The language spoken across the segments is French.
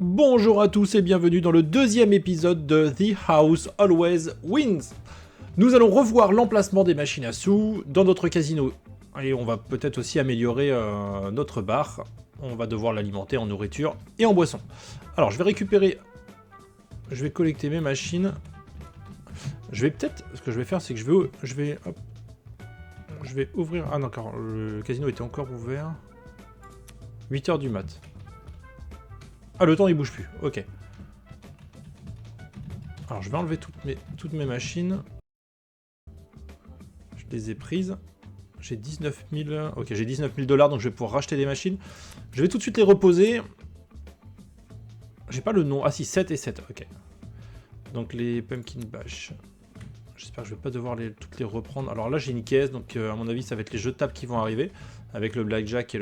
Bonjour à tous et bienvenue dans le deuxième épisode de The House Always Wins. Nous allons revoir l'emplacement des machines à sous dans notre casino. Et on va peut-être aussi améliorer notre bar. On va devoir l'alimenter en nourriture et en boisson. Alors je vais récupérer... Je vais collecter mes machines. Je vais peut-être... Ce que je vais faire c'est que je vais ouvrir... Ah non, car le casino était encore ouvert. 8h du mat. Ah, le temps il bouge plus, ok. Alors je vais enlever toutes mes machines. Je les ai prises. J'ai 19 000... Ok, j'ai 19 000 $, donc je vais pouvoir racheter des machines. Je vais tout de suite les reposer. J'ai pas le nom. Ah si, 7 et 7, ok. Donc les Pumpkin Bash. J'espère que je vais pas devoir toutes les reprendre. Alors là j'ai une caisse, donc à mon avis ça va être les jeux de table qui vont arriver. Avec le blackjack et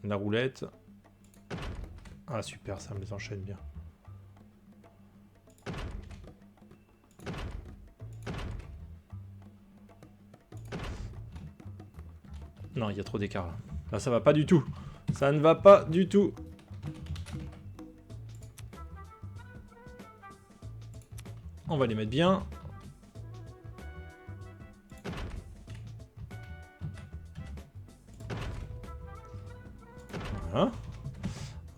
la roulette. Ah super, ça me les enchaîne bien. Non, il y a trop d'écart là. Là ça va pas du tout. Ça ne va pas du tout. On va les mettre bien. Voilà.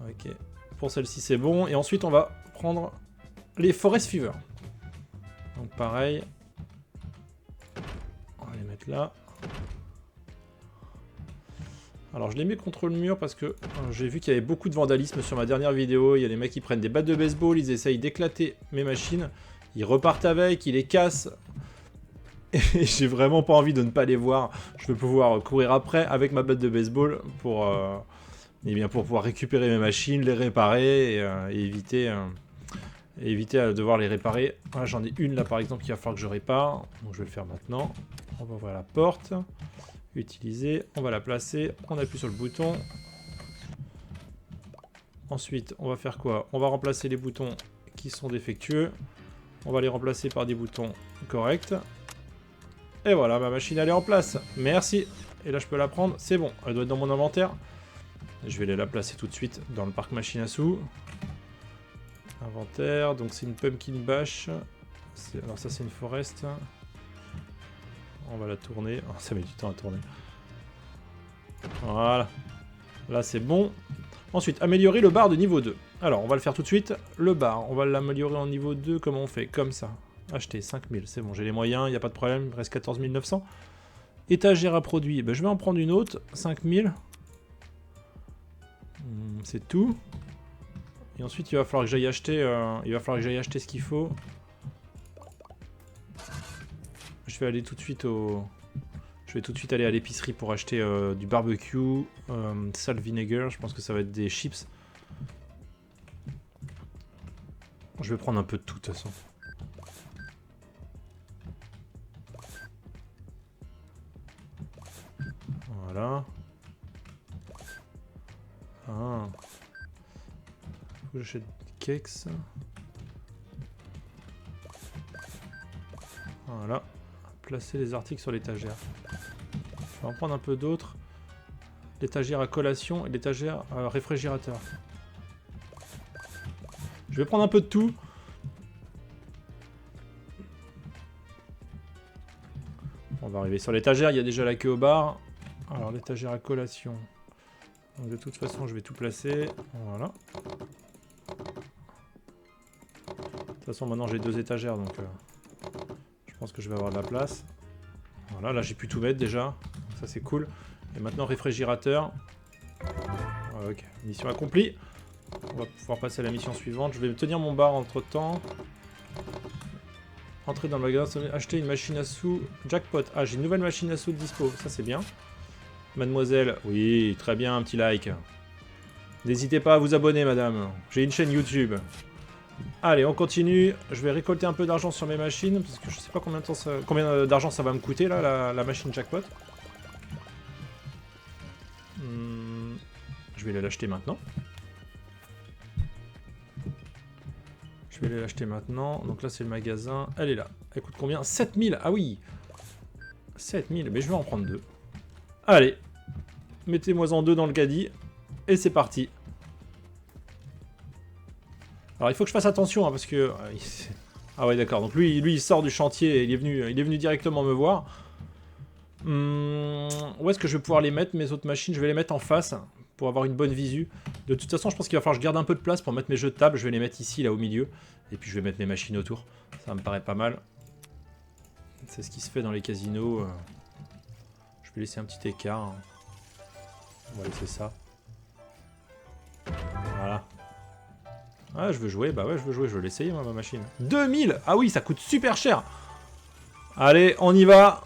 Ok. Pour celle-ci c'est bon. Et ensuite on va prendre les Forest Fever. Donc pareil. On va les mettre là. Alors je les mets contre le mur parce que j'ai vu qu'il y avait beaucoup de vandalisme sur ma dernière vidéo. Il y a des mecs qui prennent des battes de baseball, ils essayent d'éclater mes machines. Ils repartent avec, ils les cassent. Et j'ai vraiment pas envie de ne pas les voir. Je veux pouvoir courir après avec ma batte de baseball pour pouvoir récupérer mes machines, les réparer et éviter de devoir les réparer. Ah, j'en ai une là par exemple qu'il va falloir que je répare. Donc je vais le faire maintenant. On va ouvrir la porte. Utiliser, on va la placer, on appuie sur le bouton. Ensuite, on va faire quoi? On va remplacer les boutons qui sont défectueux. On va les remplacer par des boutons corrects. Et voilà, ma machine elle est en place. Merci. Et là je peux la prendre, c'est bon, elle doit être dans mon inventaire. Je vais aller la placer tout de suite dans le parc machine à sous. Inventaire, donc c'est une Pumpkin Bash. Alors ça c'est une Forest. On va la tourner. Oh, ça met du temps à tourner. Voilà. Là, c'est bon. Ensuite, améliorer le bar de niveau 2. Alors, on va le faire tout de suite. Le bar, on va l'améliorer en niveau 2. Comment on fait? Comme ça. Acheter 5000. C'est bon, j'ai les moyens. Il n'y a pas de problème. Il me reste 14 900. Étagère à produits. Ben, je vais en prendre une autre. 5000. C'est tout. Et ensuite, il va falloir que j'aille acheter, ce qu'il faut. Je vais aller tout de suite aller à l'épicerie pour acheter du barbecue, salt vinegar, je pense que ça va être des chips. Je vais prendre un peu de tout de toute façon. Voilà. Ah. Faut que j'achète des cakes. Voilà. Placer les articles sur l'étagère. Je vais en prendre un peu d'autres. L'étagère à collation et l'étagère à réfrigérateur. Je vais prendre un peu de tout. On va arriver sur l'étagère, il y a déjà la queue au bar. Alors l'étagère à collation. Donc, de toute façon, je vais tout placer. Voilà. De toute façon, maintenant j'ai 2 étagères, donc je pense que je vais avoir de la place. Voilà, là j'ai pu tout mettre déjà. Ça c'est cool. Et maintenant réfrigérateur. Ok, mission accomplie. On va pouvoir passer à la mission suivante. Je vais tenir mon bar entre temps. Entrer dans le magasin, acheter une machine à sous jackpot. Ah, j'ai une nouvelle machine à sous de dispo. Ça c'est bien. Mademoiselle, oui, très bien, un petit like. N'hésitez pas à vous abonner, madame. J'ai une chaîne YouTube. Allez, on continue. Je vais récolter un peu d'argent sur mes machines, parce que je sais pas combien d'argent ça va me coûter, là, la machine jackpot. Je vais aller l'acheter maintenant. Donc là, c'est le magasin. Elle est là. Elle coûte combien? 7000. Ah oui. 7000. Mais je vais en prendre 2. Allez. Mettez-moi en 2 dans le caddie. Et c'est parti. Alors il faut que je fasse attention, hein, parce que... Ah ouais, d'accord. Donc lui, il sort du chantier, il est venu directement me voir. Où est-ce que je vais pouvoir les mettre, mes autres machines? Je vais les mettre en face, pour avoir une bonne visu. De toute façon, je pense qu'il va falloir que je garde un peu de place pour mettre mes jeux de table. Je vais les mettre ici, là, au milieu. Et puis je vais mettre mes machines autour. Ça me paraît pas mal. C'est ce qui se fait dans les casinos. Je vais laisser un petit écart. Hein. On va laisser ça. Voilà. Ah, je veux jouer. Bah ouais, je veux jouer. Je veux l'essayer, moi, ma machine. 2000! Ah oui, ça coûte super cher! Allez, on y va!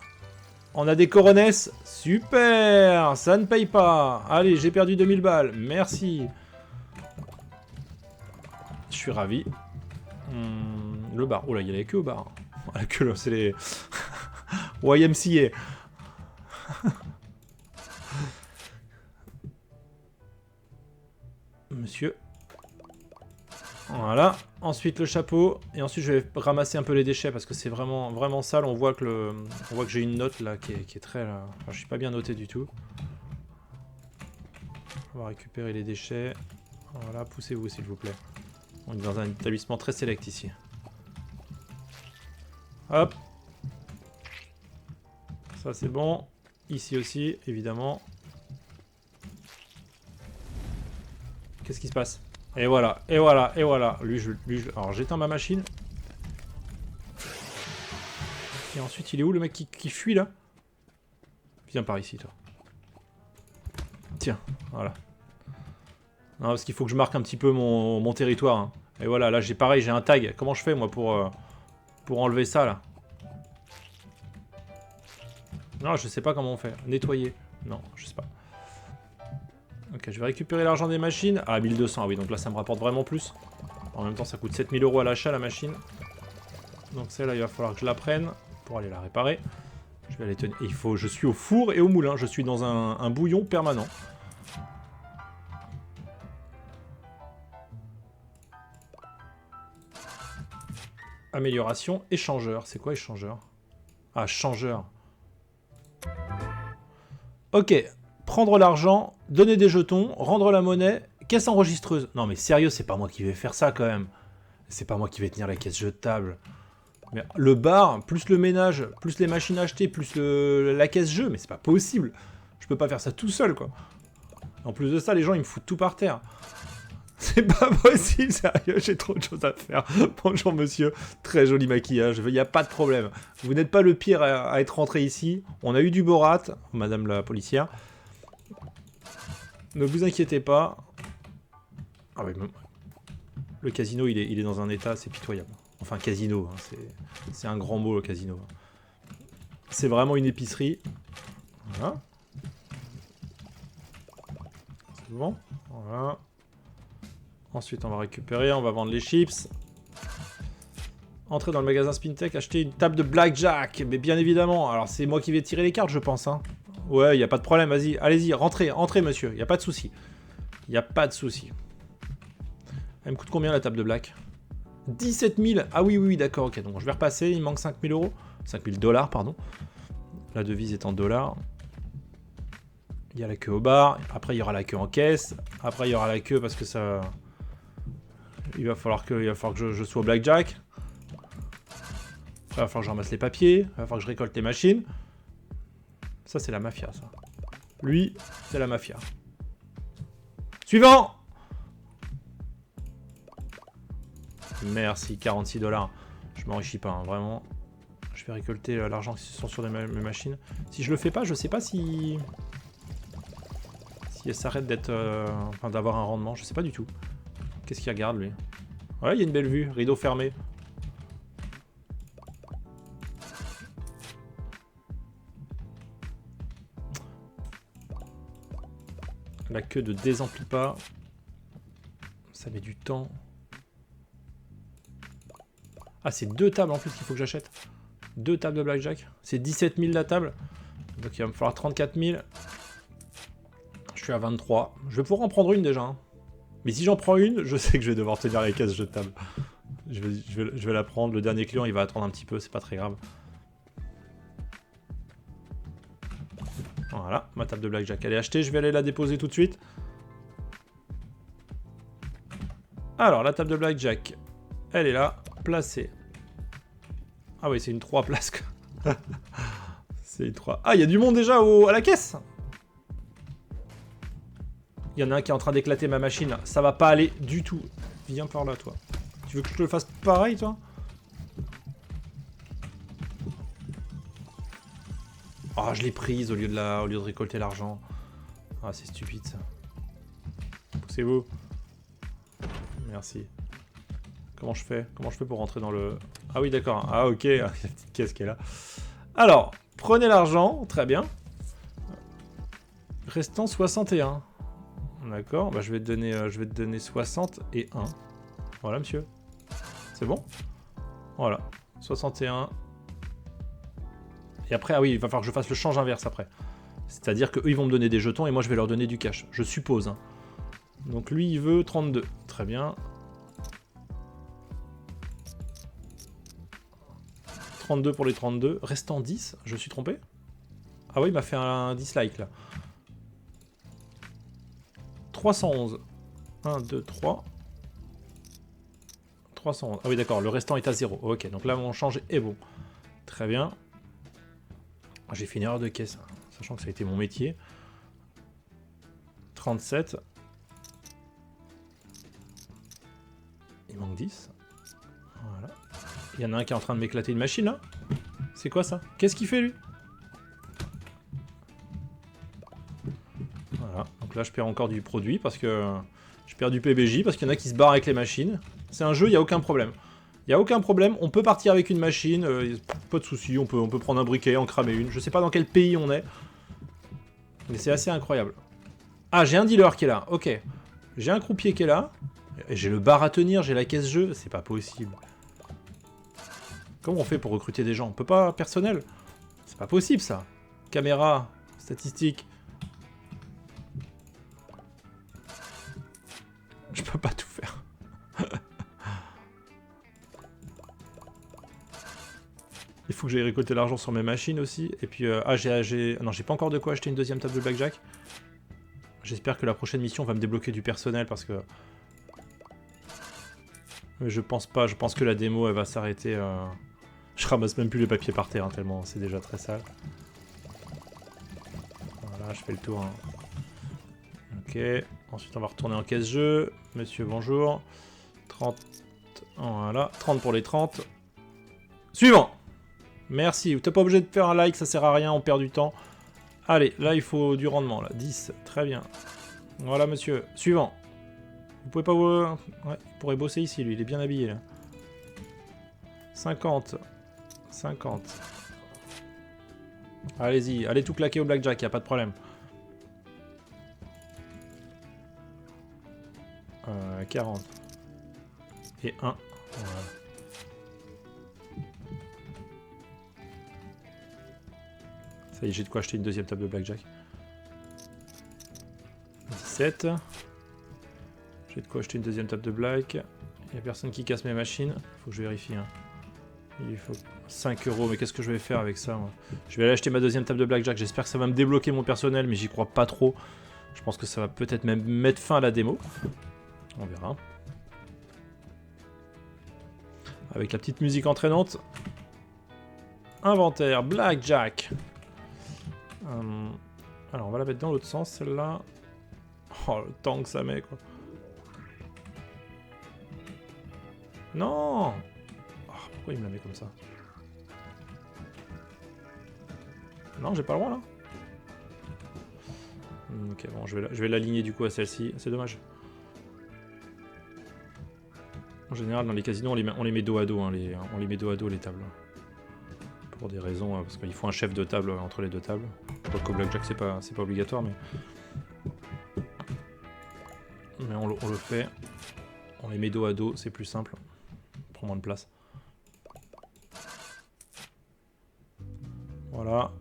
On a des coronesses. Super! Ça ne paye pas. Allez, j'ai perdu 2000 balles. Merci. Je suis ravi. Le bar. Oh là, il y a la queue au bar. La queue, là, c'est les... YMCA. Monsieur. Voilà. Ensuite, le chapeau. Et ensuite, je vais ramasser un peu les déchets parce que c'est vraiment, vraiment sale. On voit que j'ai une note là qui est très... Là... Enfin, je suis pas bien noté du tout. On va récupérer les déchets. Voilà, poussez-vous s'il vous plaît. On est dans un établissement très sélect ici. Hop. Ça c'est bon. Ici aussi, évidemment. Qu'est-ce qui se passe? Et voilà, et voilà, et voilà. Lui, alors j'éteins ma machine. Et ensuite, il est où le mec qui fuit là? Viens par ici, toi. Tiens, voilà. Non, parce qu'il faut que je marque un petit peu mon territoire. Hein. Et voilà, là j'ai pareil, j'ai un tag. Comment je fais moi pour enlever ça là? Non, je sais pas comment on fait. Nettoyer. Non, je sais pas. Ok, je vais récupérer l'argent des machines. Ah, 1200, ah oui, donc là ça me rapporte vraiment plus. En même temps, ça coûte 7000 € à l'achat la machine. Donc celle-là, il va falloir que je la prenne pour aller la réparer. Je vais aller tenir. Et je suis au four et au moulin. Je suis dans un bouillon permanent. Amélioration, échangeur. C'est quoi échangeur? Ah, changeur. Ok. Prendre l'argent, donner des jetons, rendre la monnaie, caisse enregistreuse. Non mais sérieux, c'est pas moi qui vais faire ça quand même. C'est pas moi qui vais tenir la caisse jeu de table. Mais le bar, plus le ménage, plus les machines achetées, plus la caisse jeu, mais c'est pas possible. Je peux pas faire ça tout seul quoi. En plus de ça, les gens ils me foutent tout par terre. C'est pas possible, sérieux, j'ai trop de choses à faire. Bonjour monsieur, très joli maquillage, il n'y a pas de problème. Vous n'êtes pas le pire à être rentré ici. On a eu du Borat, madame la policière. Ne vous inquiétez pas. Ah oui, le casino, il est dans un état, c'est pitoyable. Enfin, casino, hein, c'est un grand mot le casino. C'est vraiment une épicerie. Voilà. C'est bon. Voilà. Ensuite, on va récupérer, on va vendre les chips. Entrer dans le magasin Spintech, acheter une table de blackjack. Mais bien évidemment, alors c'est moi qui vais tirer les cartes, je pense. Hein. Ouais, il n'y a pas de problème, vas-y, allez-y, rentrez, monsieur, il n'y a pas de souci. Il n'y a pas de souci. Elle me coûte combien la table de black? 17 000. Ah oui, oui, d'accord, ok, donc je vais repasser, il me manque 5 000 €. 5 000 $, pardon. La devise est en dollars. Il y a la queue au bar, après il y aura la queue en caisse, après il y aura la queue parce que ça... Il va falloir que je sois au blackjack. Après, il va falloir que je ramasse les papiers. Il va falloir que je récolte les machines. Ça, c'est la mafia, ça. Lui, c'est la mafia. Suivant! Merci, 46 $. Je m'enrichis pas, hein, vraiment. Je vais récolter l'argent qui sont sur mes machines. Si je le fais pas, je sais pas si... Si elle s'arrête d'être... Enfin, d'avoir un rendement. Je sais pas du tout. Qu'est-ce qu'il regarde, lui? Ouais, il y a une belle vue. Rideau fermé. La queue de désemplit pas. Ça met du temps. Ah, c'est 2 tables en plus qu'il faut que j'achète. 2 tables de blackjack. C'est 17 000 la table. Donc il va me falloir 34 000. Je suis à 23. Je vais pouvoir en prendre une déjà. Hein. Mais si j'en prends une, je sais que je vais devoir tenir les caisses jeux de table. Je vais la prendre. Le dernier client, il va attendre un petit peu. C'est pas très grave. Voilà, ma table de blackjack, elle est achetée. Je vais aller la déposer tout de suite. Alors, la table de blackjack, elle est là, placée. Ah oui, c'est une 3 places. C'est une 3. Ah, il y a du monde déjà à la caisse. Il y en a un qui est en train d'éclater ma machine. Ça va pas aller du tout. Viens par là, toi. Tu veux que je te le fasse pareil, toi? Oh, je l'ai prise au lieu de récolter l'argent. Ah, c'est stupide, ça. Poussez-vous. Merci. Comment je fais pour rentrer dans le... Ah oui, d'accord. Ah, ok. La petite caisse qui est là. Alors, prenez l'argent. Très bien. Restant 61. D'accord. Bah, je vais te donner 60 et 1. Voilà, monsieur. C'est bon? Voilà. 61. Et après, ah oui, il va falloir que je fasse le change inverse après. C'est-à-dire qu'eux, ils vont me donner des jetons et moi, je vais leur donner du cash. Je suppose. Hein. Donc lui, il veut 32. Très bien. 32 pour les 32. Restant 10. Je suis trompé? Ah oui, il m'a fait un dislike, là. 311. 1, 2, 3. 311. Ah oui, d'accord. Le restant est à 0. Ok, donc là, mon change est bon. Très bien. J'ai fait une erreur de caisse, sachant que ça a été mon métier. 37. Il manque 10. Voilà. Il y en a un qui est en train de m'éclater une machine, là. C'est quoi, ça? Qu'est-ce qu'il fait, lui? Voilà. Donc là, je perds encore du produit, parce que... Je perds du PBJ, parce qu'il y en a qui se barrent avec les machines. C'est un jeu, il n'y a aucun problème. Il n'y a aucun problème, on peut partir avec une machine, pas de soucis, on peut prendre un briquet, en cramer une. Je sais pas dans quel pays on est, mais c'est assez incroyable. Ah, j'ai un dealer qui est là, ok. J'ai un croupier qui est là, j'ai le bar à tenir, j'ai la caisse jeu, c'est pas possible. Comment on fait pour recruter des gens? On peut pas, personnel? C'est pas possible ça. Caméra, statistiques. Je peux pas tout faire. Il faut que j'aille récolter l'argent sur mes machines aussi. Et puis, non, j'ai pas encore de quoi acheter une deuxième table de blackjack. J'espère que la prochaine mission va me débloquer du personnel parce que... Mais je pense pas, je pense que la démo, elle va s'arrêter... Je ramasse même plus les papiers par terre, hein, tellement c'est déjà très sale. Voilà, je fais le tour. Hein. Ok, ensuite on va retourner en caisse jeu. Monsieur, bonjour. 30... Voilà, 30 pour les 30. Suivant! Merci, t'es pas obligé de faire un like, ça sert à rien, on perd du temps. Allez, là il faut du rendement, là. 10, très bien. Voilà, monsieur. Suivant. Vous pouvez pas... Ouais, il pourrait bosser ici, lui, il est bien habillé, là. 50. 50. Allez-y, allez tout claquer au blackjack, y a pas de problème. 40. Et 1. Voilà. Ça y est, j'ai de quoi acheter une deuxième table de blackjack. 17. J'ai de quoi acheter une deuxième table de black. Il n'y a personne qui casse mes machines. Faut que je vérifie. Hein. Il faut 5 €. Mais qu'est-ce que je vais faire avec ça, moi? Je vais aller acheter ma deuxième table de blackjack. J'espère que ça va me débloquer mon personnel, mais j'y crois pas trop. Je pense que ça va peut-être même mettre fin à la démo. On verra. Avec la petite musique entraînante. Inventaire, blackjack. Alors on va la mettre dans l'autre sens, celle-là. Oh, le temps que ça met, quoi. Non! Oh, pourquoi il me la met comme ça? Non, j'ai pas le droit, là. Ok, bon, je vais l'aligner du coup à celle-ci. C'est dommage. En général, dans les casinos, on les met dos à dos, hein, on les met dos à dos, les tables. Pour des raisons, parce qu'il faut un chef de table entre les deux tables. Quoique au blackjack, c'est pas obligatoire, mais... Mais on le fait. On les met dos à dos, c'est plus simple. On prend moins de place. Voilà.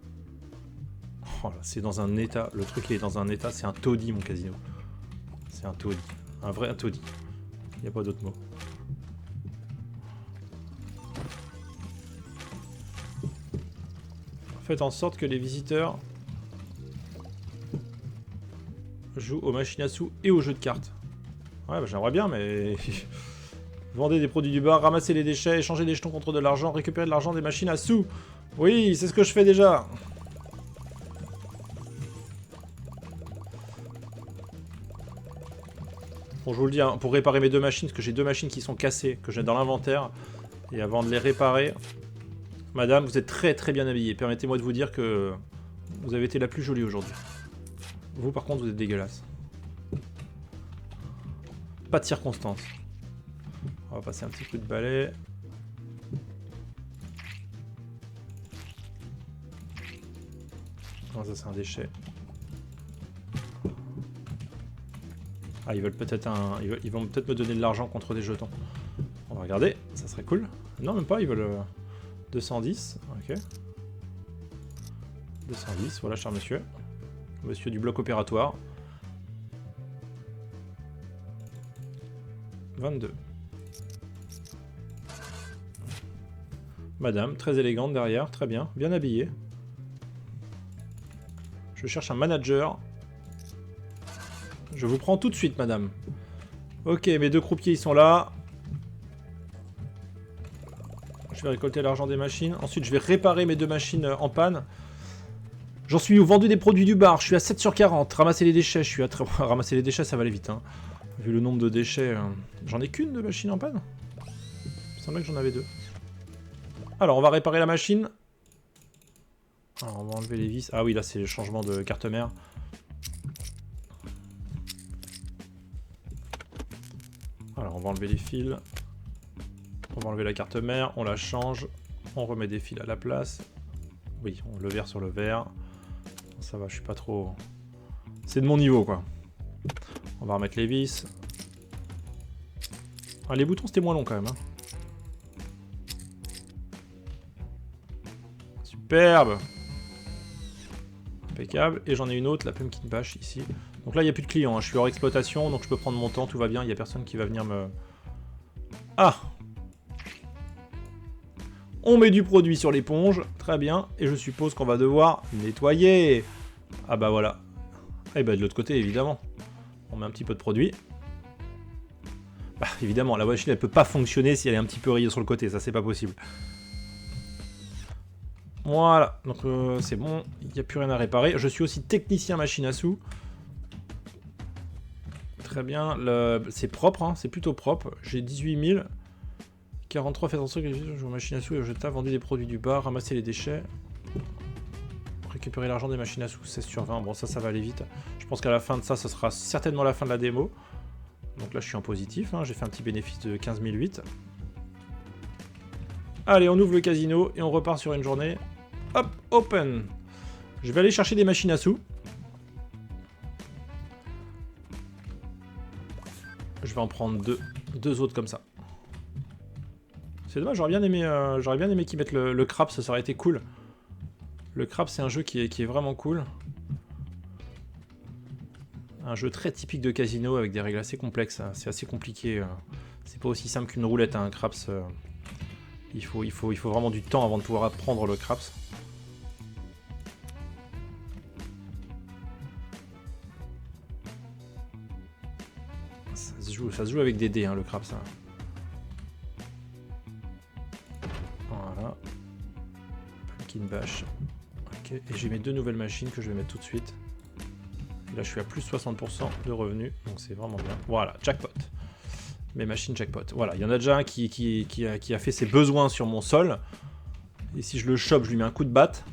Oh là, c'est dans un état. Le truc, il est dans un état. C'est un taudis, mon casino. C'est un taudis. Un vrai taudis. Il n'y a pas d'autre mot. Faites en sorte que les visiteurs jouent aux machines à sous et aux jeux de cartes. Ouais, bah, j'aimerais bien, mais... Vendez des produits du bar, ramassez les déchets, échangez des jetons contre de l'argent, récupérez de l'argent des machines à sous. Oui, c'est ce que je fais déjà. Bon, je vous le dis, hein, pour réparer mes deux machines, parce que j'ai deux machines qui sont cassées, que j'ai dans l'inventaire, et avant de les réparer... Madame, vous êtes très très bien habillée. Permettez-moi de vous dire que vous avez été la plus jolie aujourd'hui. Vous, par contre, vous êtes dégueulasse. Pas de circonstances. On va passer un petit coup de balai. Non, ça c'est un déchet. Ah, ils veulent peut-être ils vont peut-être me donner de l'argent contre des jetons. On va regarder, ça serait cool. Non, même pas, ils veulent 210. Ok. 210, voilà, cher monsieur. Monsieur du bloc opératoire. 22. Madame, très élégante derrière, très bien, bien habillée. Je cherche un manager. Je vous prends tout de suite, madame. Ok, mes deux croupiers, ils sont là. Je vais récolter l'argent des machines. Ensuite, je vais réparer mes deux machines en panne. J'en suis au vendu des produits du bar. Je suis à 7 sur 40. Ramasser les déchets. Je suis à ramasser les déchets, ça va aller vite. Hein. Vu le nombre de déchets. J'en ai qu'une de machine en panne. Il me semblait que j'en avais deux. Alors, on va réparer la machine. Alors, on va enlever les vis. Ah oui, là, c'est le changement de carte mère. Alors, on va enlever les fils. On va enlever la carte mère. On la change. On remet des fils à la place. Oui, le vert sur le vert. Ça va, je suis pas trop... C'est de mon niveau, quoi. On va remettre les vis. Ah, les boutons, c'était moins long, quand même. Hein. Superbe. Impeccable. Et j'en ai une autre, la pumpkin bash, ici. Donc là, il n'y a plus de clients. Hein. Je suis hors exploitation, donc je peux prendre mon temps. Tout va bien, il n'y a personne qui va venir me... Ah! On met du produit sur l'éponge. Très bien. Et je suppose qu'on va devoir nettoyer. Ah bah voilà. Et bah de l'autre côté, évidemment. On met un petit peu de produit. Bah évidemment, la machine, elle peut pas fonctionner si elle est un petit peu rayée sur le côté. Ça, c'est pas possible. Voilà, donc c'est bon, il n'y a plus rien à réparer. Je suis aussi technicien machine à sous. Très bien, c'est propre, hein, c'est plutôt propre. J'ai 18 000. 43, faites attention que je joue machine à sous et je t'ai vendu des produits du bar, ramasser les déchets. Récupérer l'argent des machines à sous, 16 sur 20. Bon, ça va aller vite. Je pense qu'à la fin de ça, ce sera certainement la fin de la démo. Donc là, je suis en positif, hein, j'ai fait un petit bénéfice de 15 008. Allez, on ouvre le casino et on repart sur une journée. Hop, open. Je vais aller chercher des machines à sous. Je vais en prendre deux autres comme ça. C'est dommage, j'aurais bien aimé qu'ils mettent le craps, ça aurait été cool. Le craps, c'est un jeu qui est vraiment cool. Un jeu très typique de casino avec des règles assez complexes. Hein. C'est assez compliqué. C'est pas aussi simple qu'une roulette, hein, un craps. Il faut vraiment du temps avant de pouvoir apprendre le craps. Ça se joue avec des dés, hein, le craps. Hein. Voilà. Pumpkin bash. Ok. Et j'ai mes deux nouvelles machines que je vais mettre tout de suite. Et là, je suis à plus 60% de revenus, donc c'est vraiment bien. Voilà, jackpot. Mes machines jackpot. Voilà, il y en a déjà un qui a fait ses besoins sur mon sol. Et si je le chope, je lui mets un coup de batte.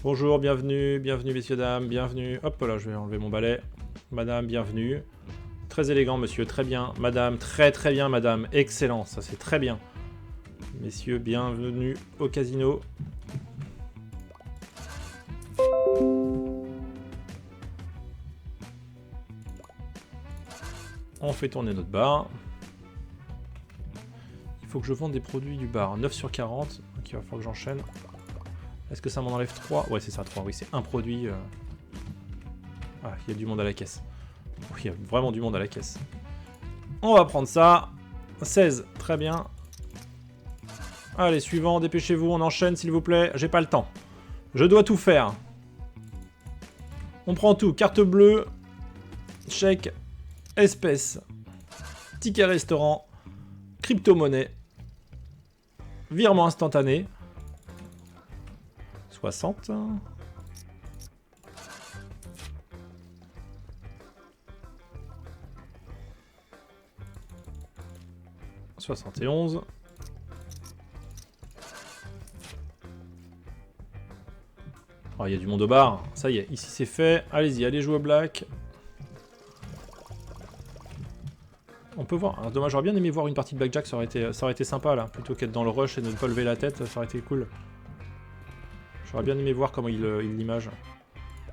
Bonjour, bienvenue messieurs, dames, bienvenue. Hop là, je vais enlever mon balai. Madame, bienvenue. Très élégant, monsieur, très bien. Madame, très bien, madame. Excellent, ça c'est très bien. Messieurs, bienvenue au casino. On fait tourner notre bar. Il faut que je vende des produits du bar. 9 sur 40. Donc il va falloir que j'enchaîne. Est-ce que ça m'en enlève 3? Ouais, c'est ça, 3. Oui, c'est un produit. Ah, il y a du monde à la caisse. Oui, il y a vraiment du monde à la caisse. On va prendre ça. 16, très bien. Allez, suivant, dépêchez-vous, on enchaîne s'il vous plaît. J'ai pas le temps. Je dois tout faire. On prend tout, carte bleue, chèque, espèces, ticket restaurant, crypto-monnaie, virement instantané, 60. 71. Oh, il y a du monde au bar. Ça y est, ici c'est fait. Allez-y, allez jouer au black. On peut voir. Alors, dommage, j'aurais bien aimé voir une partie de blackjack, ça aurait été sympa là. Plutôt qu'être dans le rush et de ne pas lever la tête, ça aurait été cool. J'aurais bien aimé voir comment il l'image.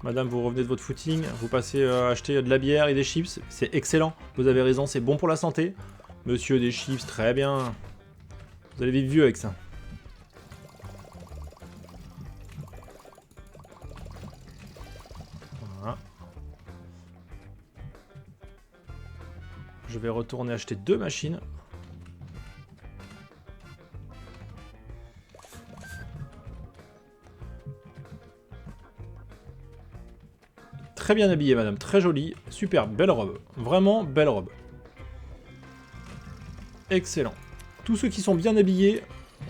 Madame, vous revenez de votre footing, vous passez acheter de la bière et des chips. C'est excellent. Vous avez raison, c'est bon pour la santé. Monsieur, des chips, très bien. Vous allez vivre vieux avec ça. Voilà. Je vais retourner acheter 2 machines. Très bien habillée, madame, très jolie. Super, belle robe. Vraiment belle robe. Excellent. Tous ceux qui sont bien habillés,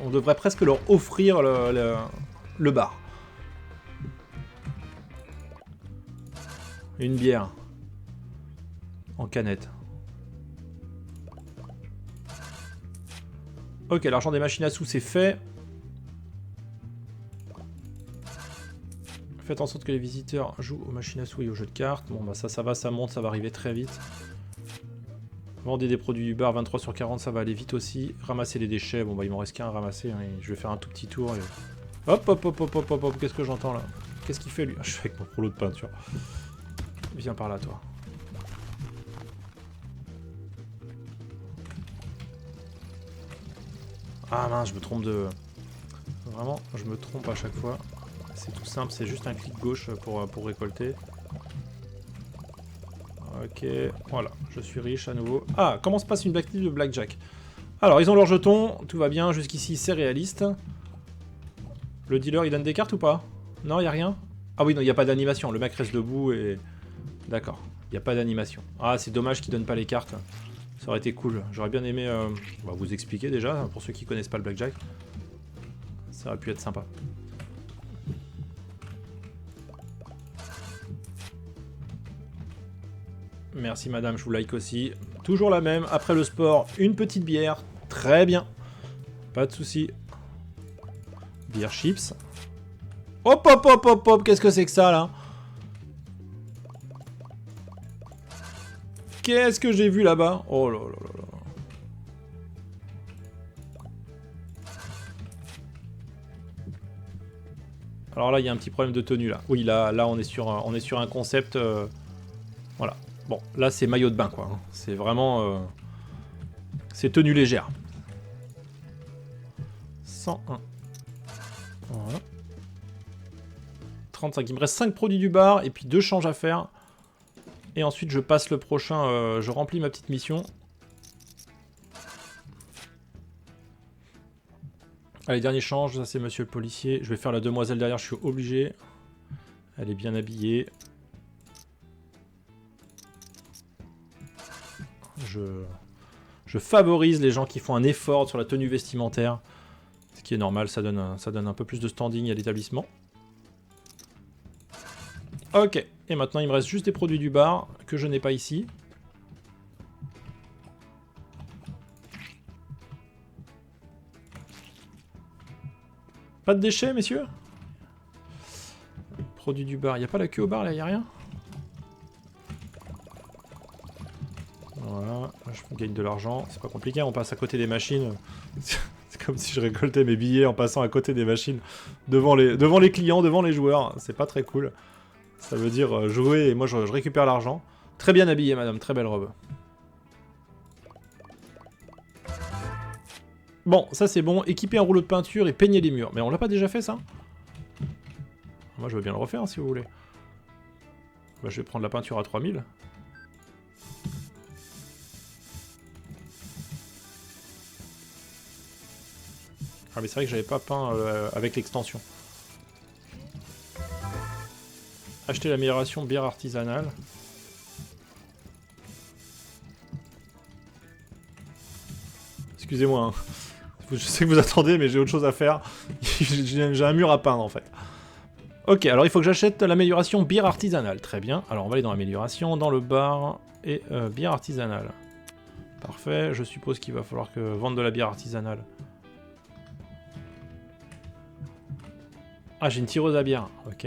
on devrait presque leur offrir le bar. Une bière. En canette. Ok, l'argent des machines à sous, c'est fait. Faites en sorte que les visiteurs jouent aux machines à sous et aux jeux de cartes. Bon, bah ça va, ça monte, ça va arriver très vite. Vendez des produits du bar, 23 sur 40, ça va aller vite aussi. Ramasser les déchets, bon bah il m'en reste qu'un à ramasser. Hein, et je vais faire un tout petit tour. Et... Hop, hop, hop, hop, hop, hop, hop, qu'est-ce que j'entends là? Qu'est-ce qu'il fait lui? Je fais avec mon rouleau de peinture. Viens par là, toi. Ah mince, je me trompe de... Vraiment, je me trompe à chaque fois. C'est tout simple, c'est juste un clic gauche pour récolter. Ok, voilà, je suis riche à nouveau. Ah, comment se passe une partie de blackjack? Alors, ils ont leurs jetons, tout va bien, jusqu'ici c'est réaliste. Le dealer, il donne des cartes ou pas? Non, il n'y a rien? Ah oui, non, il n'y a pas d'animation, le mec reste debout et... D'accord, il n'y a pas d'animation. Ah, c'est dommage qu'il donne pas les cartes. Ça aurait été cool, j'aurais bien aimé vous expliquer déjà, pour ceux qui connaissent pas le blackjack. Ça aurait pu être sympa. Merci madame, je vous like aussi. Toujours la même, après le sport, une petite bière. Très bien. Pas de soucis. Bière chips. Hop hop hop hop hop, qu'est-ce que c'est que ça là? Qu'est-ce que j'ai vu là-bas? Oh là là là là. Alors là, il y a un petit problème de tenue là. Oui, là on est sur un concept... Voilà. Bon, là c'est maillot de bain quoi. C'est vraiment... c'est tenue légère. 101. Voilà. 35. Il me reste 5 produits du bar et puis 2 changes à faire. Et ensuite je passe le prochain, je remplis ma petite mission. Allez, dernier change, ça c'est monsieur le policier. Je vais faire la demoiselle derrière, je suis obligé. Elle est bien habillée. Je favorise les gens qui font un effort sur la tenue vestimentaire. Ce qui est normal, ça donne un peu plus de standing à l'établissement. Ok, et maintenant il me reste juste des produits du bar que je n'ai pas ici. Pas de déchets, messieurs? Produits du bar, il n'y a pas la queue au bar là, il n'y a rien? Voilà, je gagne de l'argent, c'est pas compliqué, on passe à côté des machines. C'est comme si je récoltais mes billets en passant à côté des machines, devant les clients, devant les joueurs, c'est pas très cool. Ça veut dire jouer et moi je récupère l'argent. Très bien habillé madame, très belle robe. Bon, ça c'est bon, équiper un rouleau de peinture et peigner les murs. Mais on l'a pas déjà fait ça? Moi je veux bien le refaire si vous voulez. Bah, je vais prendre la peinture à 3000. Ah mais c'est vrai que j'avais pas peint avec l'extension. Acheter l'amélioration bière artisanale. Excusez-moi, hein. Je sais que vous attendez, mais j'ai autre chose à faire. J'ai un mur à peindre, en fait. Ok, alors il faut que j'achète l'amélioration bière artisanale. Très bien. Alors on va aller dans l'amélioration, dans le bar et bière artisanale. Parfait. Je suppose qu'il va falloir que vendre de la bière artisanale. Ah, j'ai une tireuse à bière. Ok.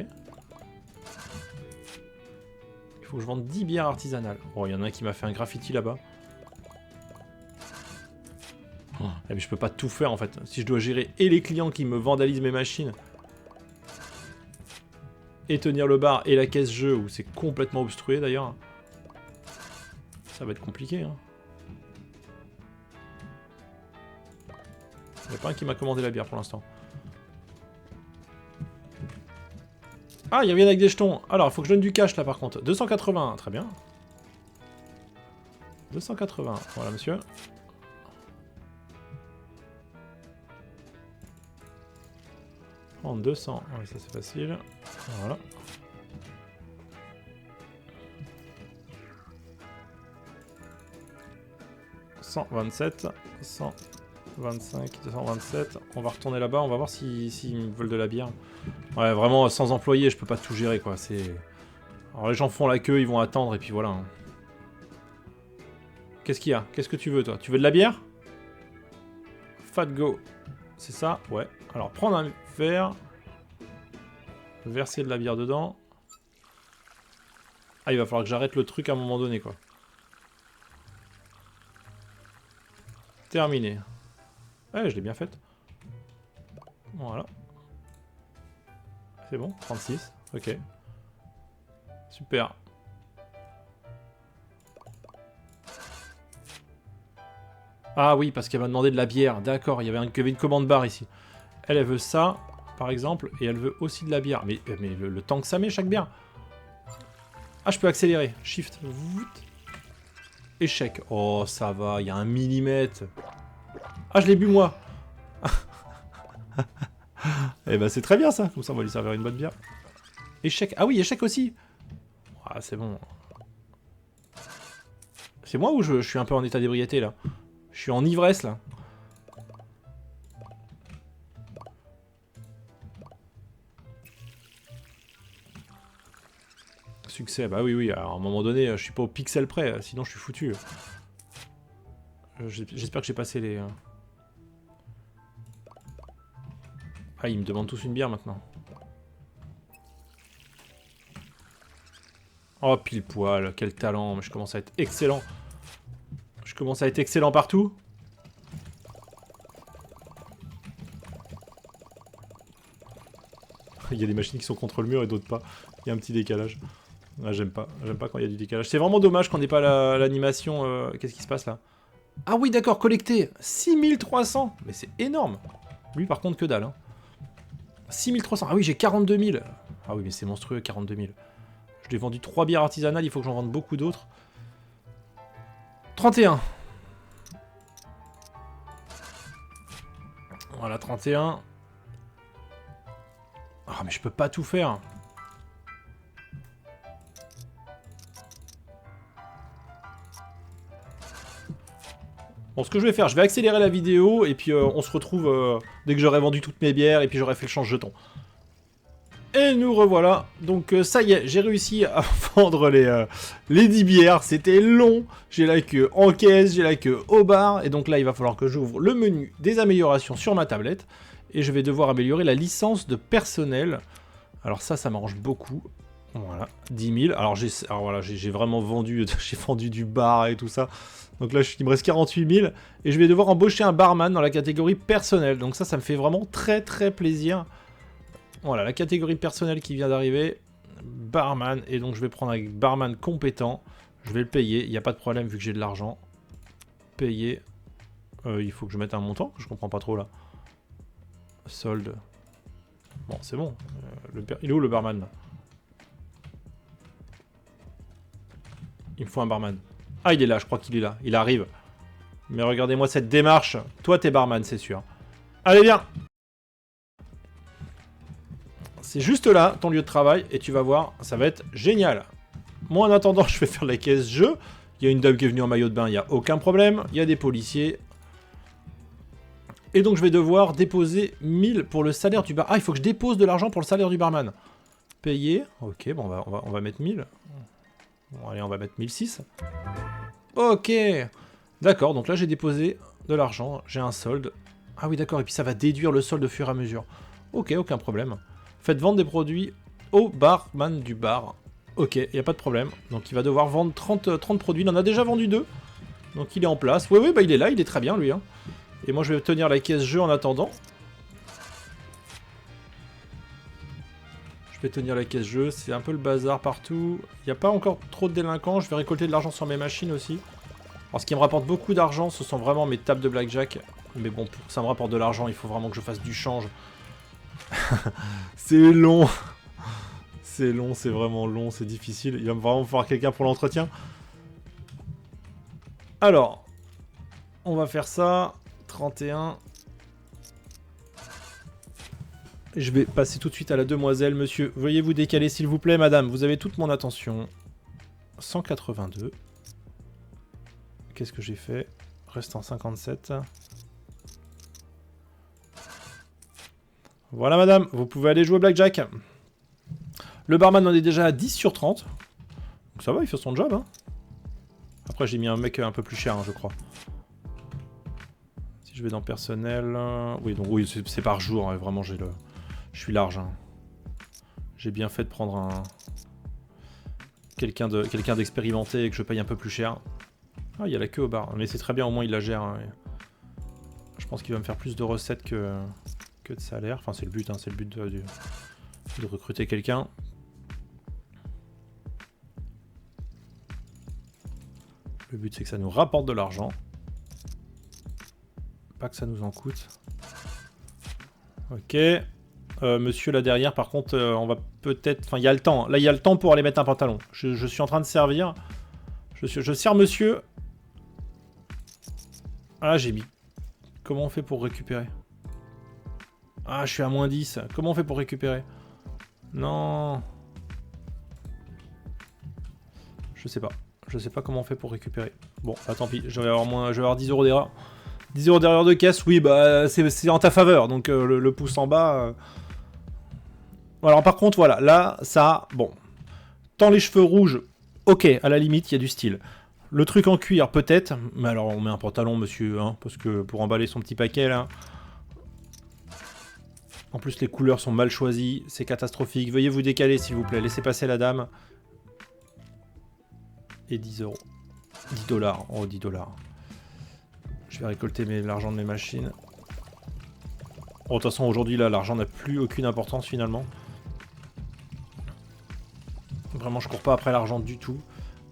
Il faut que je vende 10 bières artisanales. Oh, il y en a un qui m'a fait un graffiti là-bas. Oh, mais je peux pas tout faire en fait. Si je dois gérer et les clients qui me vandalisent mes machines, et tenir le bar et la caisse jeu où c'est complètement obstrué d'ailleurs, ça va être compliqué. Hein. Il n'y a pas un qui m'a commandé la bière pour l'instant. Ah, il revient avec des jetons. Alors, il faut que je donne du cash là par contre. 280, très bien. 280, voilà monsieur. En 200, ouais, ça c'est facile. Voilà. « 127, 125, 227. On va retourner là-bas, on va voir s'ils me veulent de la bière. Ouais, vraiment, sans employés, je peux pas tout gérer, quoi. C'est... Alors les gens font la queue, ils vont attendre, et puis voilà. Hein. Qu'est-ce qu'il y a? Qu'est-ce que tu veux, toi? Tu veux de la bière? Fat Go. C'est ça? Ouais. Alors, prendre un verre. Verser de la bière dedans. Ah, il va falloir que j'arrête le truc à un moment donné, quoi. Terminé. Ouais, je l'ai bien faite. Voilà. C'est bon, 36. Ok. Super. Ah oui, parce qu'elle m'a demandé de la bière. D'accord, il y avait une commande barre ici. Elle veut ça, par exemple, et elle veut aussi de la bière. Mais le temps que ça met, chaque bière. Ah, je peux accélérer. Shift. Échec. Oh, ça va, il y a 1 millimètre. Ah, je l'ai bu, moi. Eh ben, c'est très bien, ça. Comme ça, on va lui servir une bonne bière. Échec. Ah oui, échec aussi. Ah, c'est bon. C'est moi ou je suis un peu en état d'ébriété, là? Je suis en ivresse, là. Succès, bah oui, alors à un moment donné, je suis pas au pixel près, sinon je suis foutu. J'espère que j'ai passé les... Ah, ils me demandent tous une bière maintenant. Oh, pile poil, quel talent, je commence à être excellent. Je commence à être excellent partout. Il y a des machines qui sont contre le mur et d'autres pas. Il y a un petit décalage. Ah, j'aime pas quand il y a du décalage. C'est vraiment dommage qu'on n'ait pas l'animation. Qu'est-ce qui se passe là? Ah oui, d'accord, collecté 6300. Mais c'est énorme. Lui, par contre, que dalle. Hein. 6300. Ah oui, j'ai 42 000. Ah oui, mais c'est monstrueux, 42 000. Je lui ai vendu 3 bières artisanales, il faut que j'en vende beaucoup d'autres. 31. Voilà, 31. Ah, mais je peux pas tout faire. Bon, ce que je vais faire, je vais accélérer la vidéo et puis on se retrouve dès que j'aurai vendu toutes mes bières et puis j'aurai fait le change jeton. Et nous revoilà. Donc ça y est, j'ai réussi à vendre les 10 bières. C'était long. J'ai la queue en caisse, j'ai la queue au bar. Et donc là, il va falloir que j'ouvre le menu des améliorations sur ma tablette. Et je vais devoir améliorer la licence de personnel. Alors ça m'arrange beaucoup. Voilà, 10 000. Alors voilà, j'ai vraiment vendu, j'ai vendu du bar et tout ça. Donc là, il me reste 48 000. Et je vais devoir embaucher un barman dans la catégorie personnel. Donc ça me fait vraiment très très plaisir. Voilà, la catégorie personnelle qui vient d'arriver. Barman. Et donc je vais prendre un barman compétent. Je vais le payer, il n'y a pas de problème vu que j'ai de l'argent. Payer. Il faut que je mette un montant, je comprends pas trop là. Solde. Bon, c'est bon. Il est où le barman là? Il me faut un barman. Ah, il est là, je crois qu'il est là. Il arrive. Mais regardez-moi cette démarche. Toi, t'es barman, c'est sûr. Allez, viens. C'est juste là, ton lieu de travail, et tu vas voir, ça va être génial. Moi, en attendant, je vais faire la caisse jeu. Il y a une dame qui est venue en maillot de bain, il n'y a aucun problème. Il y a des policiers. Et donc, je vais devoir déposer 1000 pour le salaire du bar. Ah, il faut que je dépose de l'argent pour le salaire du barman. Payer. Ok, bon, on va mettre 1000. Bon, allez, on va mettre 1006. Ok. D'accord, donc là, j'ai déposé de l'argent. J'ai un solde. Ah oui, d'accord, et puis ça va déduire le solde au fur et à mesure. Ok, aucun problème. Faites vendre des produits au barman du bar. Ok, il n'y a pas de problème. Donc il va devoir vendre 30 produits. Il en a déjà vendu 2. Donc il est en place. Oui, bah il est là, il est très bien lui. Hein. Et moi je vais tenir la caisse jeu en attendant. Je vais tenir la caisse jeu, c'est un peu le bazar partout. Il n'y a pas encore trop de délinquants. Je vais récolter de l'argent sur mes machines aussi. Alors ce qui me rapporte beaucoup d'argent, ce sont vraiment mes tables de blackjack. Mais bon, pour que ça me rapporte de l'argent, il faut vraiment que je fasse du change. C'est long. C'est long, c'est vraiment long, c'est difficile. Il va vraiment falloir quelqu'un pour l'entretien. Alors, on va faire ça. 31. Je vais passer tout de suite à la demoiselle. Monsieur, veuillez vous décaler s'il vous plaît, madame. Vous avez toute mon attention. 182. Qu'est-ce que j'ai fait? Restant 57. Voilà, madame. Vous pouvez aller jouer au blackjack. Le barman en est déjà à 10 sur 30. Donc ça va, il fait son job. Hein. Après, j'ai mis un mec un peu plus cher, hein, je crois. Si je vais dans personnel... Oui, donc oui, c'est par jour. Hein, vraiment, je suis large. Hein. J'ai bien fait de prendre un... quelqu'un d'expérimenté et que je paye un peu plus cher. Ah, il y a la queue au bar. Mais c'est très bien, au moins il la gère. Hein. Je pense qu'il va me faire plus de recettes que de salaire. Enfin, c'est le but, hein, c'est le but de recruter quelqu'un. Le but, c'est que ça nous rapporte de l'argent. Pas que ça nous en coûte. Ok. Monsieur là derrière, par contre, on va peut-être... Enfin, il y a le temps. Là, il y a le temps pour aller mettre un pantalon. Je suis en train de servir. Je sers monsieur. Ah, j'ai mis... Comment on fait pour récupérer? Ah, je suis à moins 10. Comment on fait pour récupérer? Non. Je sais pas. Je sais pas comment on fait pour récupérer. Bon, bah tant pis. Je vais avoir 10 € d'erreur. 10 € d'erreur de caisse, oui, bah c'est en ta faveur. Donc le pouce en bas... Alors par contre, voilà. Là, ça... Bon. Tant les cheveux rouges, ok, à la limite, il y a du style. Le truc en cuir, peut-être. Mais alors, on met un pantalon, monsieur, hein, parce que pour emballer son petit paquet, là... En plus, les couleurs sont mal choisies. C'est catastrophique. Veuillez vous décaler, s'il vous plaît. Laissez passer la dame. Et 10 €. 10 $. Oh, 10 $. Je vais récolter l'argent de mes machines. Bon, de toute façon, aujourd'hui, là, l'argent n'a plus aucune importance, finalement. Vraiment, je cours pas après l'argent du tout.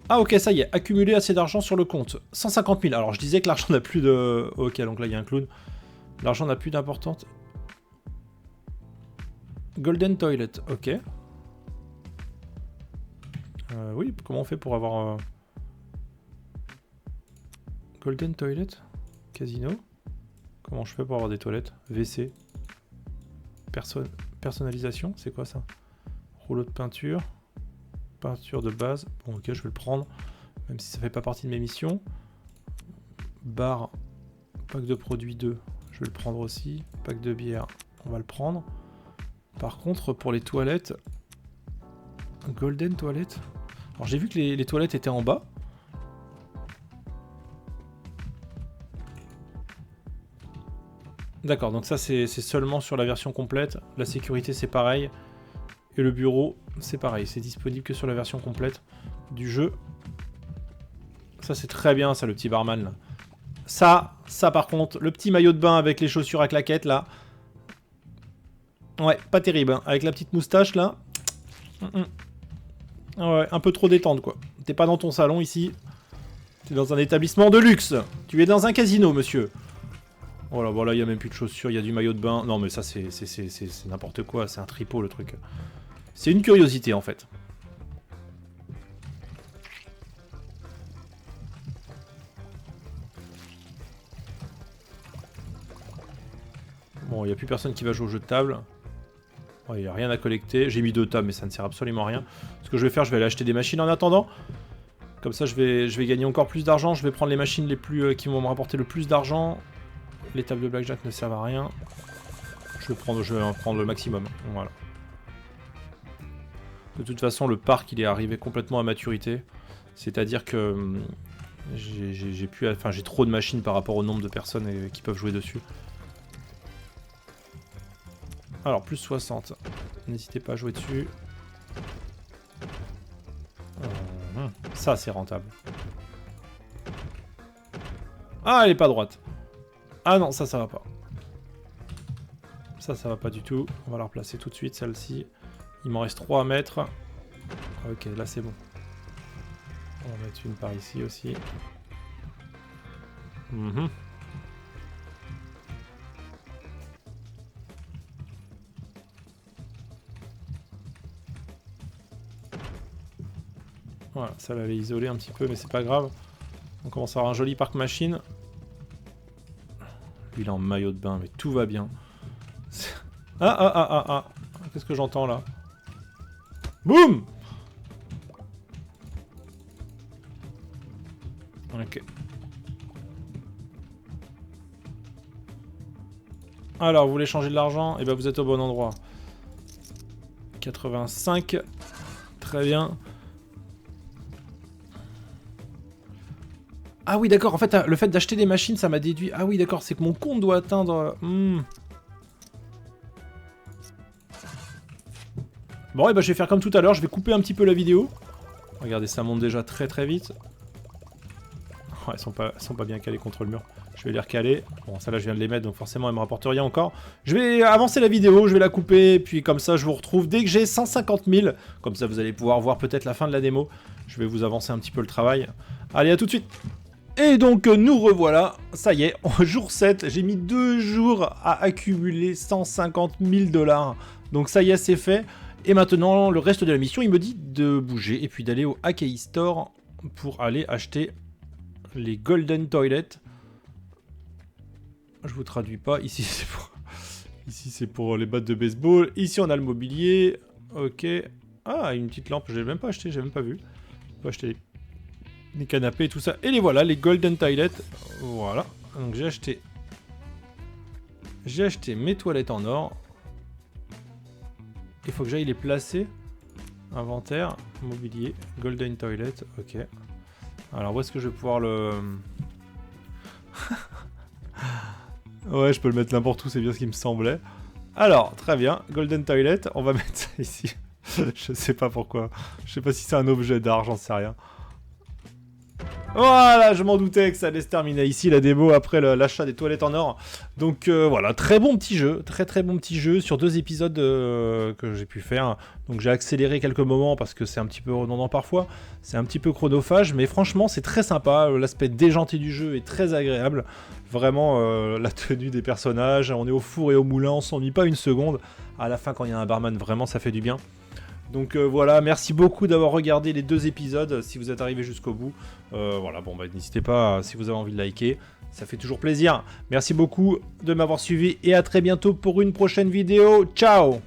Ah, ok, ça y est. Accumuler assez d'argent sur le compte. 150 000. Alors, je disais que l'argent n'a plus de... Ok, donc là, il y a un clown. L'argent n'a plus d'importance. Golden Toilet, ok. Oui, comment on fait pour avoir... Golden Toilet? Casino? Comment je fais pour avoir des toilettes? WC? Personnalisation? C'est quoi ça? Rouleau de peinture? Peinture de base? Bon, ok, je vais le prendre. Même si ça fait pas partie de mes missions. Bar. Pack de produits 2. Je vais le prendre aussi. Pack de bière. On va le prendre. Par contre, pour les toilettes... Golden Toilet? Alors j'ai vu que les toilettes étaient en bas. D'accord, donc ça c'est seulement sur la version complète. La sécurité c'est pareil. Et le bureau c'est pareil. C'est disponible que sur la version complète du jeu. Ça c'est très bien ça, le petit barman là. Ça par contre, le petit maillot de bain avec les chaussures à claquettes là. Ouais, pas terrible. Hein. Avec la petite moustache là. Ouais, un peu trop détente quoi. T'es pas dans ton salon ici. T'es dans un établissement de luxe. Tu es dans un casino, monsieur. Voilà, voilà, il n'y a même plus de chaussures, il y a du maillot de bain. Non, mais ça, c'est n'importe quoi, c'est un tripot, le truc. C'est une curiosité, en fait. Bon, il n'y a plus personne qui va jouer au jeu de table. il n'y a rien à collecter. J'ai mis 2 tables, mais ça ne sert absolument à rien. Ce que je vais faire, je vais aller acheter des machines en attendant. Comme ça, je vais gagner encore plus d'argent. Je vais prendre les machines les plus qui vont me rapporter le plus d'argent. Les tables de blackjack ne servent à rien. Je vais en prendre le maximum. Voilà. De toute façon, le parc, il est arrivé complètement à maturité. C'est-à-dire que j'ai trop de machines par rapport au nombre de personnes qui peuvent jouer dessus. Alors, plus 60. N'hésitez pas à jouer dessus. Ça, c'est rentable. Ah, elle est pas droite. Ah non, ça va pas. Ça va pas du tout. On va la replacer tout de suite, celle-ci. Il m'en reste 3 à mettre. Ok, là, c'est bon. On va mettre une par ici aussi. Voilà, ça l'avait isolé un petit peu, mais c'est pas grave. On commence à avoir un joli parc machine. Lui, il est en maillot de bain, mais tout va bien. Ah. Qu'est-ce que j'entends là? Boum! Ok. Alors, vous voulez changer de l'argent? Eh ben, vous êtes au bon endroit. 85. Très bien. Ah oui, d'accord. En fait, le fait d'acheter des machines, ça m'a déduit. Ah oui, d'accord. C'est que mon compte doit atteindre... Bon, et ben, je vais faire comme tout à l'heure. Je vais couper un petit peu la vidéo. Regardez, ça monte déjà très très vite. Oh, elles sont pas bien calées contre le mur. Je vais les recaler. Bon, ça là, je viens de les mettre, donc forcément, elles me rapportent rien encore. Je vais avancer la vidéo, je vais la couper, et puis comme ça, je vous retrouve dès que j'ai 150 000. Comme ça, vous allez pouvoir voir peut-être la fin de la démo. Je vais vous avancer un petit peu le travail. Allez, à tout de suite. Et donc, nous revoilà. Ça y est, jour 7, j'ai mis 2 jours à accumuler 150 000 $. Donc ça y est, c'est fait. Et maintenant, le reste de la mission, il me dit de bouger et puis d'aller au Akai Store pour aller acheter les Golden Toilet. Je vous traduis pas. Ici, c'est pour les battes de baseball. Ici, on a le mobilier. Ok. Ah, une petite lampe. Je l'ai même pas acheté. J'ai même pas vu. On peut acheter les canapés et tout ça. Et les voilà, les Golden Toilet. Voilà. Donc, j'ai acheté mes toilettes en or. Il faut que j'aille les placer. Inventaire, mobilier, Golden Toilet. Ok. Alors, où est-ce que je vais pouvoir le... Ouais, je peux le mettre n'importe où, c'est bien ce qui me semblait. Alors, très bien, Golden Toilet, on va mettre ça ici. Je sais pas pourquoi. Je sais pas si c'est un objet d'art, j'en sais rien. Voilà, je m'en doutais que ça allait se terminer ici, la démo, après l'achat des toilettes en or. Donc voilà, très bon petit jeu, très bon petit jeu sur 2 épisodes que j'ai pu faire. Donc j'ai accéléré quelques moments parce que c'est un petit peu redondant parfois, c'est un petit peu chronophage, mais franchement c'est très sympa, l'aspect déjanté du jeu est très agréable. Vraiment, la tenue des personnages, on est au four et au moulin, on s'ennuie pas une seconde. À la fin, quand il y a un barman, vraiment ça fait du bien. Donc voilà, merci beaucoup d'avoir regardé les 2 épisodes, si vous êtes arrivé jusqu'au bout. Voilà, bon bah n'hésitez pas, si vous avez envie de liker, ça fait toujours plaisir. Merci beaucoup de m'avoir suivi et à très bientôt pour une prochaine vidéo. Ciao!